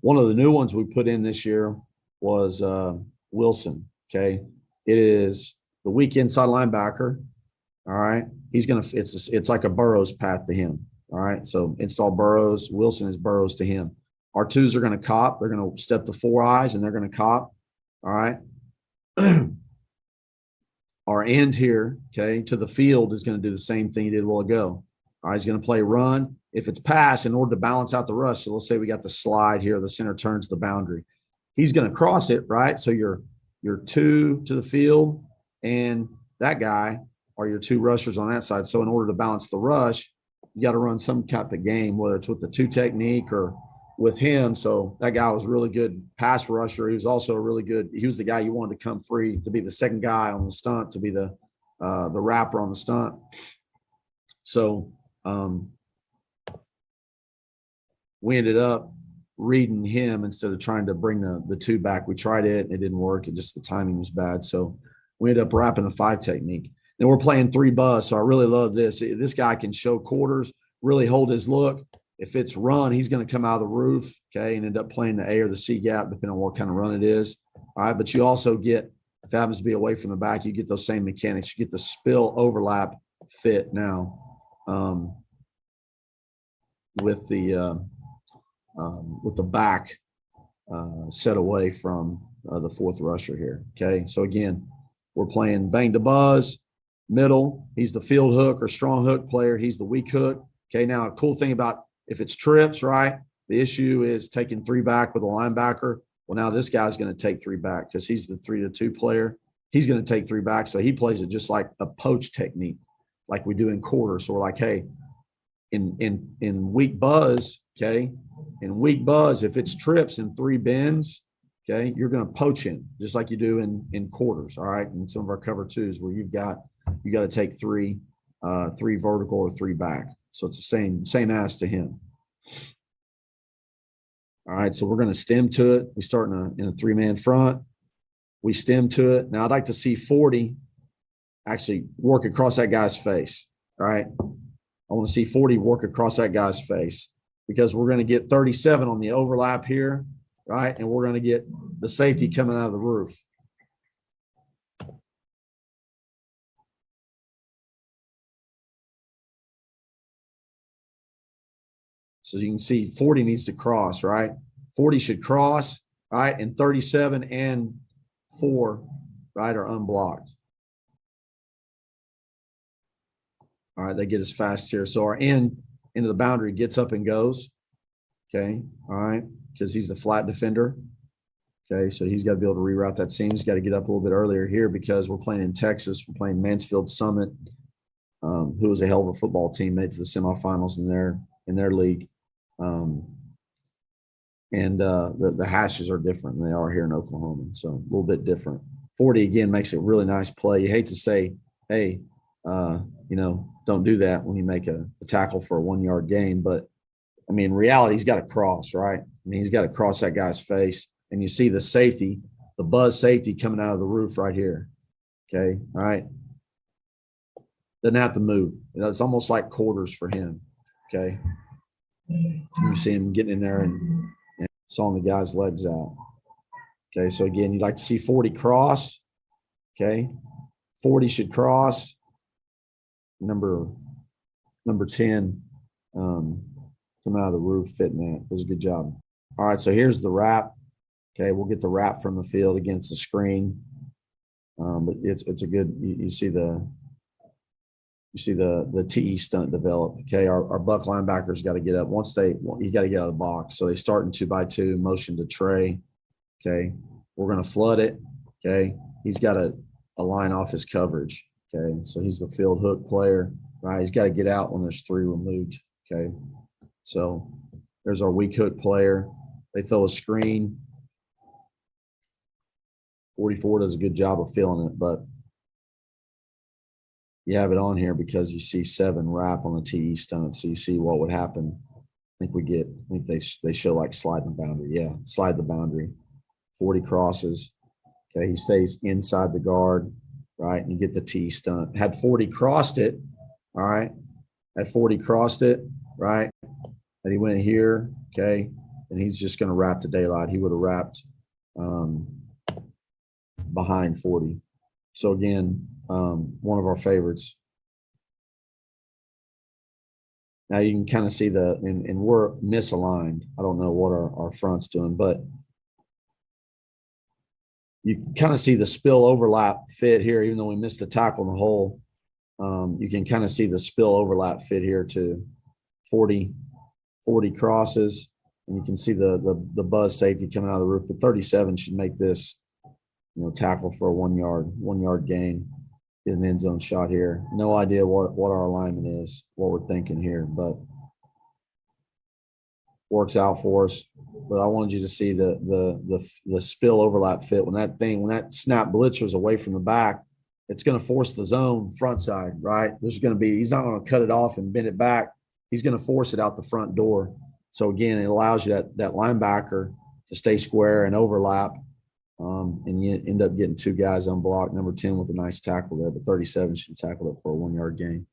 One of the new ones we put in this year was Wilson. Okay. It is the weak inside linebacker. All right. He's going to, it's like a Burrows path to him. All right. So install Burrows. Wilson is Burrows to him. Our twos are going to cop. They're going to step the 4 eyes and they're going to cop. All right. Our end here, okay, to the field is going to do the same thing he did a while ago. All right. He's going to play run. If it's pass, in order to balance out the rush, so let's say we got the slide here, the center turns the boundary. He's going to cross it, right? So you're 2 to the field and that guy are your 2 rushers on that side. So in order to balance the rush, you got to run some type of game, whether it's with the 2 technique or with him. So that guy was really good pass rusher. He was also he was the guy you wanted to come free, to be the second guy on the stunt, to be the wrapper on the stunt. So we ended up reading him instead of trying to bring the 2 back. We tried it and it didn't work. It just, the timing was bad. So we ended up wrapping the 5 technique. Then we're playing 3 buzz. So I really love this. This guy can show quarters, really hold his look. If it's run, he's going to come out of the roof, okay, and end up playing the A or the C gap, depending on what kind of run it is. All right, but you also get, if it happens to be away from the back, you get those same mechanics. You get the spill overlap fit now with the back set away from the 4th rusher here, okay? So, again, we're playing bang to buzz, middle. He's the field hook or strong hook player. He's the weak hook, okay? Now, a cool thing about if it's trips, right, the issue is taking 3 back with a linebacker. Well, now this guy's going to take 3 back because he's the 3-2 player. He's going to take 3 back, so he plays it just like a poach technique, like we do in quarters. So we're like, hey, in weak buzz, okay, in weak buzz, if it's trips and 3 bends, okay, you're going to poach him just like you do in quarters, all right, in some of our cover 2s where you got to take 3 vertical or 3 back. So it's the same as to him. All right, so we're going to stem to it. We start in a 3-man front. We stem to it. Now I'd like to see 40 actually work across that guy's face. All right, I want to see 40 work across that guy's face because we're going to get 37 on the overlap here, right? And we're going to get the safety coming out of the roof. So you can see 40 needs to cross, right? 40 should cross, right? And 37 and 4, right, are unblocked. All right, they get us fast here. So our end into the boundary gets up and goes, okay? All right, because he's the flat defender. Okay, so he's got to be able to reroute that seam. He's got to get up a little bit earlier here because we're playing in Texas. We're playing Mansfield Summit, who was a hell of a football team, made it to the semifinals in their league. The hashes are different than they are here in Oklahoma, so a little bit different. 40 again makes a really nice play. You hate to say, hey, don't do that when you make a tackle for a 1-yard gain, but I mean, in reality, he's got to cross, right? I mean, he's got to cross that guy's face, and you see the safety, the buzz safety coming out of the roof right here. Okay, all right. Doesn't have to move. It's almost like quarters for him. Okay. You see him getting in there and sawing the guy's legs out. Okay, so again, you'd like to see 40 cross. Okay, 40 should cross. Number 10 coming out of the roof, fitting that. It was a good job. All right, so here's the wrap. Okay, we'll get the wrap from the field against the screen. But it's a good. You see the TE stunt develop. Okay, our buck linebackers got to get up. You got to get out of the box. So they start in 2x2, motion to Trey. Okay, we're going to flood it. Okay, he's got to align off his coverage. Okay, so he's the field hook player, right? He's got to get out when there's 3 removed. Okay, so there's our weak hook player. They throw a screen. 44 does a good job of filling it, but you have it on here because you see 7 wrap on the TE stunt. So you see what would happen. I think they show like slide the boundary. Yeah, slide the boundary. 40 crosses. Okay, he stays inside the guard, right? And you get the TE stunt. Had 40 crossed it, all right? Had 40 crossed it, right? And he went here, okay? and he's just going to wrap the daylight. He would have wrapped behind 40. So again, one of our favorites. Now you can kind of see and we're misaligned. I don't know what our front's doing, but you can kind of see the spill overlap fit here, even though we missed the tackle in the hole. You can kind of see the spill overlap fit here to 40 crosses, and you can see the buzz safety coming out of the roof. But 37 should make this, tackle for a 1 yard gain, get an end zone shot here. No idea what our alignment is, what we're thinking here, but works out for us. But I wanted you to see the spill overlap fit. When that snap blitzer's away from the back, it's going to force the zone front side, right? He's not going to cut it off and bend it back. He's going to force it out the front door. So again, it allows you that linebacker to stay square and overlap. And you end up getting two guys unblocked. Number 10 with a nice tackle there, but 37 should tackle it for a 1 yard gain.